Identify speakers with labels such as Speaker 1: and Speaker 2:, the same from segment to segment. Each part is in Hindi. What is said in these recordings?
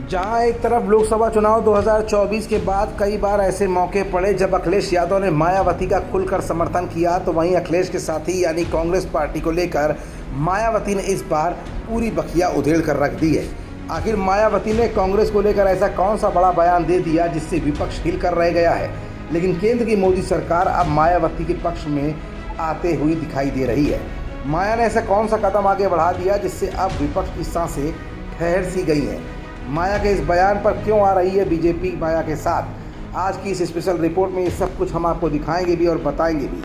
Speaker 1: जहां एक तरफ लोकसभा चुनाव 2024 के बाद कई बार ऐसे मौके पड़े जब अखिलेश यादव ने मायावती का खुलकर समर्थन किया, तो वहीं अखिलेश के साथी यानी कांग्रेस पार्टी को लेकर मायावती ने इस बार पूरी बखिया उधेड़ कर रख दी है। आखिर मायावती ने कांग्रेस को लेकर ऐसा कौन सा बड़ा बयान दे दिया जिससे विपक्ष हिल कर रह गया है। लेकिन केंद्र की मोदी सरकार अब मायावती के पक्ष में आते हुई दिखाई दे रही है। माया ने ऐसा कौन सा कदम आगे बढ़ा दिया जिससे अब विपक्ष की सांसें ठहर सी गई हैं। माया के इस बयान पर क्यों आ रही है बीजेपी माया के साथ, आज की इस स्पेशल रिपोर्ट में ये सब कुछ हम आपको दिखाएंगे भी और बताएंगे भी।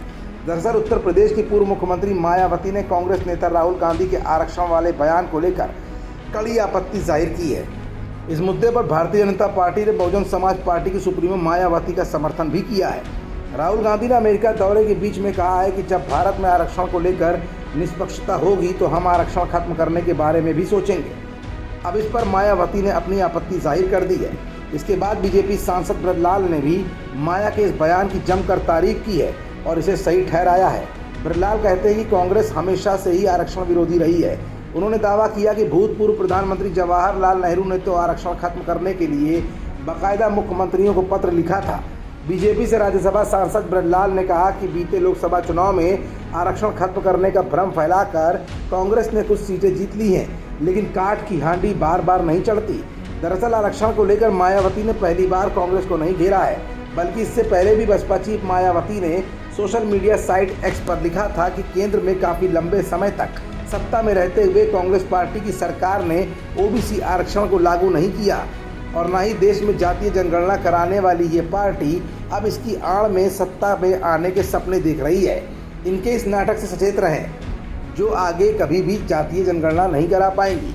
Speaker 1: दरअसल उत्तर प्रदेश की पूर्व मुख्यमंत्री मायावती ने कांग्रेस नेता राहुल गांधी के आरक्षण वाले बयान को लेकर कड़ी आपत्ति जाहिर की है। इस मुद्दे पर भारतीय जनता पार्टी ने बहुजन समाज पार्टी की सुप्रीमो मायावती का समर्थन भी किया है। राहुल गांधी ने अमेरिका दौरे के बीच में कहा है कि जब भारत में आरक्षण को लेकर निष्पक्षता होगी तो हम आरक्षण खत्म करने के बारे में भी सोचेंगे। अब इस पर मायावती ने अपनी आपत्ति जाहिर कर दी है। इसके बाद बीजेपी सांसद ब्रजलाल ने भी माया के इस बयान की जमकर तारीफ की है और इसे सही ठहराया है। ब्रजलाल कहते हैं कि कांग्रेस हमेशा से ही आरक्षण विरोधी रही है। उन्होंने दावा किया कि भूतपूर्व प्रधानमंत्री जवाहरलाल नेहरू ने तो आरक्षण खत्म करने के लिए बाकायदा मुख्यमंत्रियों को पत्र लिखा था। बीजेपी से राज्यसभा सांसद ब्रजलाल ने कहा कि बीते लोकसभा चुनाव में आरक्षण खत्म करने का भ्रम फैलाकर कांग्रेस ने कुछ सीटें जीत ली हैं, लेकिन काठ की हांडी बार बार नहीं चढ़ती। दरअसल आरक्षण को लेकर मायावती ने पहली बार कांग्रेस को नहीं घेरा है, बल्कि इससे पहले भी बसपा चीफ मायावती ने सोशल मीडिया साइट एक्स पर लिखा था कि केंद्र में काफ़ी लंबे समय तक सत्ता में रहते हुए कांग्रेस पार्टी की सरकार ने ओबीसी आरक्षण को लागू नहीं किया और न ही देश में जातीय जनगणना कराने वाली ये पार्टी अब इसकी आड़ में सत्ता में आने के सपने देख रही है। इनके इस नाटक से सचेत रहें, जो आगे कभी भी जातीय जनगणना नहीं करा पाएंगी।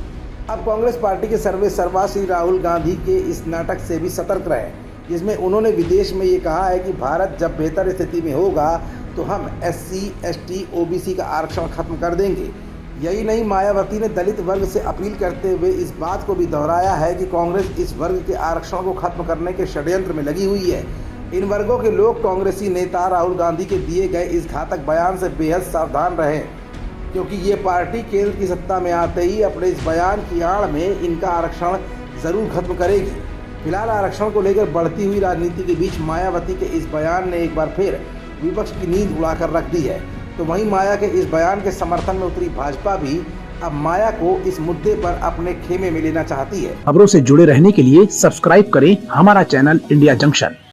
Speaker 1: अब कांग्रेस पार्टी के सर्वेसर्वा श्री राहुल गांधी के इस नाटक से भी सतर्क रहें, जिसमें उन्होंने विदेश में ये कहा है कि भारत जब बेहतर स्थिति में होगा तो हम SC, ST, OBC का आरक्षण खत्म कर देंगे। यही नहीं, मायावती ने दलित वर्ग से अपील करते हुए इस बात को भी दोहराया है कि कांग्रेस इस वर्ग के आरक्षण को खत्म करने के षड्यंत्र में लगी हुई है। इन वर्गों के लोग कांग्रेसी नेता राहुल गांधी के दिए गए इस घातक बयान से बेहद सावधान रहें, क्योंकि ये पार्टी केंद्र की सत्ता में आते ही अपने इस बयान की आड़ में इनका आरक्षण ज़रूर खत्म करेगी। फिलहाल आरक्षण को लेकर बढ़ती हुई राजनीति के बीच मायावती के इस बयान ने एक बार फिर विपक्ष की नींद उड़ाकर रख दी है। तो वहीं माया के इस बयान के समर्थन में उतरी भाजपा भी अब माया को इस मुद्दे पर अपने खेमे में लेना चाहती है।
Speaker 2: खबरों से जुड़े रहने के लिए सब्सक्राइब करें हमारा चैनल इंडिया जंक्शन।